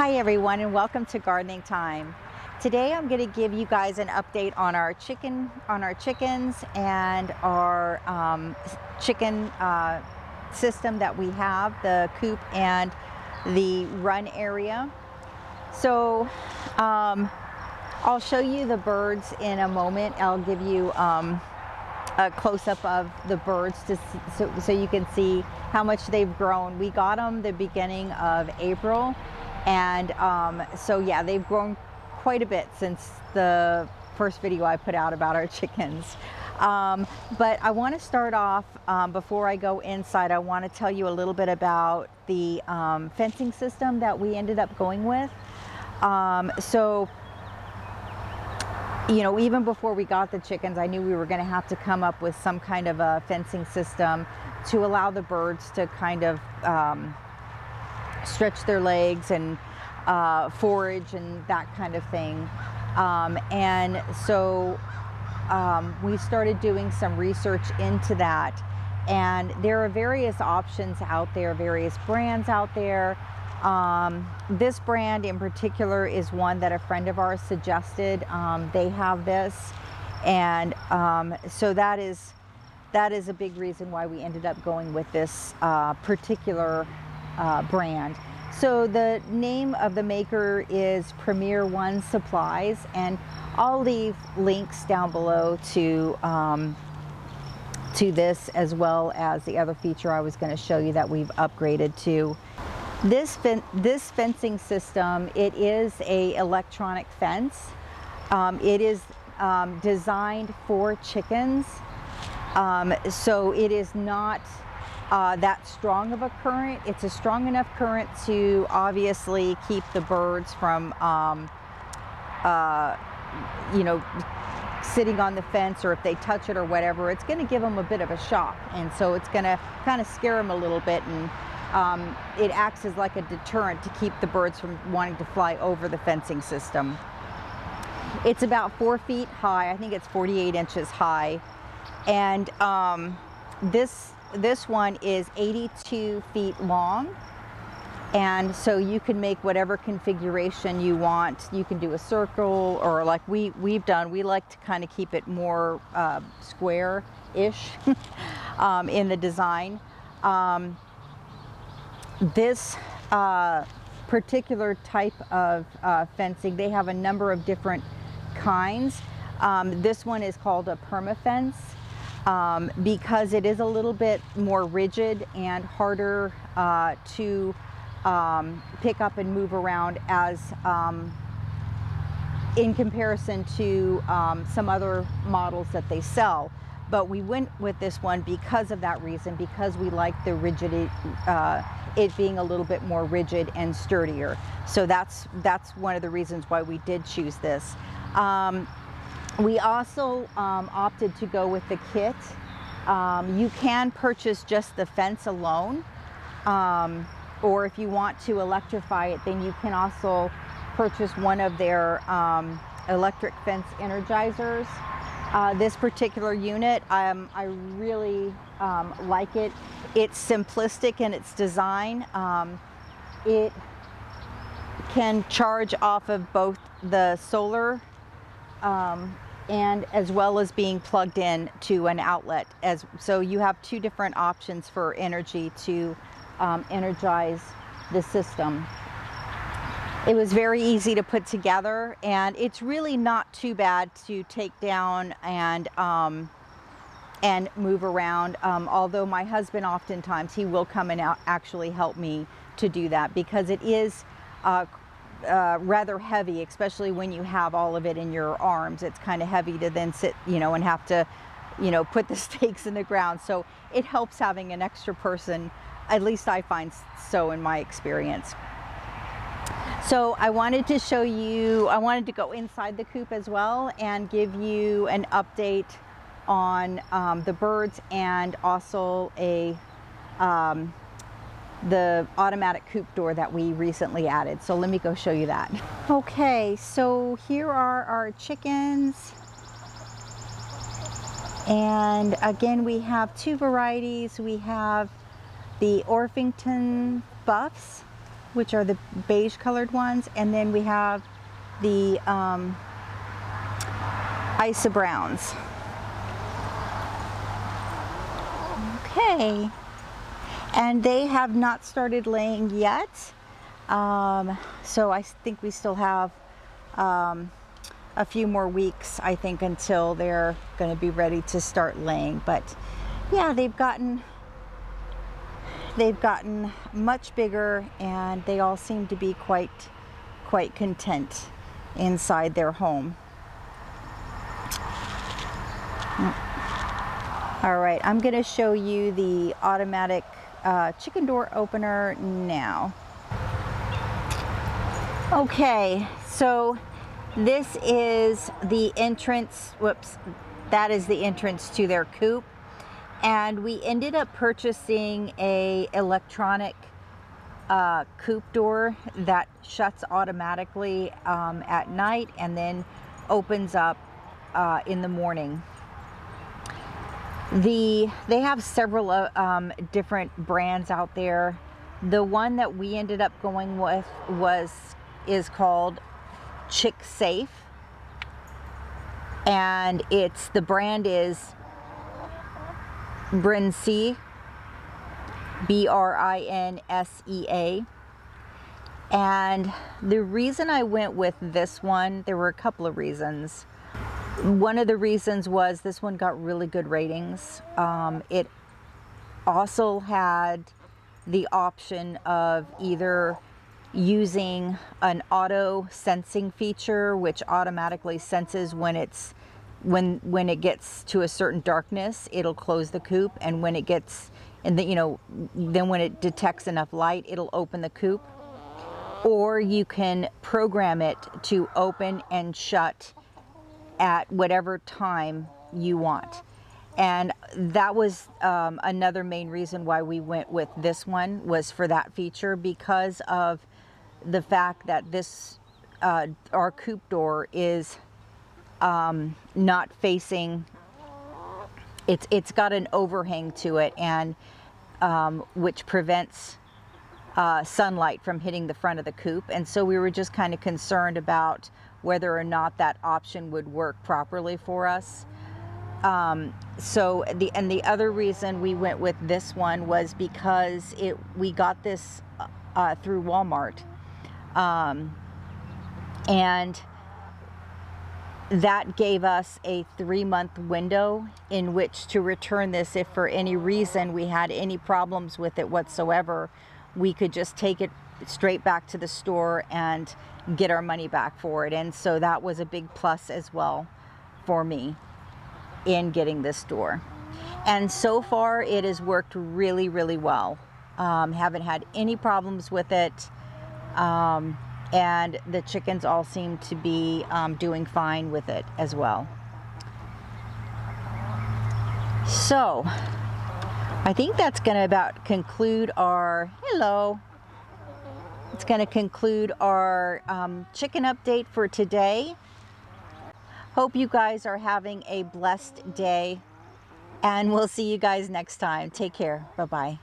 Hi everyone, and welcome to Gardening Time. Today I'm going to give you guys an update on our chickens and our chicken system that we have, the coop and the run area. So I'll show you the birds in a moment. I'll give you a close-up of the birds so you can see how much they've grown. We got them the beginning of April, and so yeah, they've grown quite a bit since the first video I put out about our chickens. But I want to start off, before I go inside, I want to tell you a little bit about the fencing system that we ended up going with. So you know, even before we got the chickens, I knew we were going to have to come up with some kind of a fencing system to allow the birds to kind of stretch their legs and forage and that kind of thing. And so we started doing some research into that. And there are various options out there, various brands out there. This brand in particular is one that a friend of ours suggested. They have this, and so that is a big reason why we ended up going with this particular brand. So the name of the maker is Premier One Supplies, and I'll leave links down below to this, as well as the other feature I was going to show you that we've upgraded to. This fencing system, it is a electronic fence. It is designed for chickens, so it is not that strong of a current. It's a strong enough current to obviously keep the birds from you know, sitting on the fence, or if they touch it or whatever, it's going to give them a bit of a shock, and so it's going to kind of scare them a little bit, and it acts as like a deterrent to keep the birds from wanting to fly over the fencing system. It's about 4 feet high. I think it's 48 inches high, and this one is 82 feet long, and so you can make whatever configuration you want. You can do a circle, or like we've done. We like to kind of keep it more square-ish in the design. This particular type of fencing, they have a number of different kinds. This one is called a perma-fence because it is a little bit more rigid and harder to pick up and move around as in comparison to some other models that they sell. But we went with this one because of that reason, because we like the rigidity, it being a little bit more rigid and sturdier. So that's one of the reasons why we did choose this. We also opted to go with the kit. You can purchase just the fence alone, or if you want to electrify it, then you can also purchase one of their electric fence energizers. This particular unit, I really like it. It's simplistic in its design. It can charge off of both the solar and as well as being plugged in to an outlet. So you have two different options for energy to energize the system. It was very easy to put together, and it's really not too bad to take down and move around. Although my husband, oftentimes, he will come and actually help me to do that, because it is rather heavy, especially when you have all of it in your arms. It's kind of heavy to then sit, you know, and have to, you know, put the stakes in the ground. So it helps having an extra person. At least I find so in my experience. So I wanted to show you, I wanted to go inside the coop as well and give you an update on the birds, and also the automatic coop door that we recently added. So let me go show you that. Okay, so here are our chickens. And again, we have two varieties. We have the Orpington Buffs, which are the beige colored ones, and then we have the Isa Browns. Okay, and they have not started laying yet, so I think we still have a few more weeks, I think, until they're going to be ready to start laying. But yeah, they've gotten much bigger, and they all seem to be quite content inside their home. All right, I'm going to show you the automatic chicken door opener now. Okay, so this is the entrance, whoops, that is the entrance to their coop. And we ended up purchasing a electronic coop door that shuts automatically at night and then opens up in the morning. They have several different brands out there. The one that we ended up going with is called ChickSafe, and the brand is Brinsea, Brinsea. And the reason I went with this one, there were a couple of reasons. One of the reasons was this one got really good ratings. It also had the option of either using an auto sensing feature, which automatically senses when it gets to a certain darkness, it'll close the coop, and when it gets then when it detects enough light, it'll open the coop. Or you can program it to open and shut at whatever time you want. And that was another main reason why we went with this one, was for that feature, because of the fact that this our coop door is not facing, it's got an overhang to it, and which prevents sunlight from hitting the front of the coop. And so we were just kind of concerned about whether or not that option would work properly for us. So the other reason we went with this one was because we got this through Walmart, and that gave us a 3-month window in which to return this. If for any reason we had any problems with it whatsoever, we could just take it straight back to the store and get our money back for it. And so that was a big plus as well for me in getting this door. And so far it has worked really, really well. Haven't had any problems with it. And the chickens all seem to be doing fine with it as well. So I think that's going to about conclude our, it's going to conclude our chicken update for today. Hope you guys are having a blessed day, and we'll see you guys next time. Take care. Bye-bye.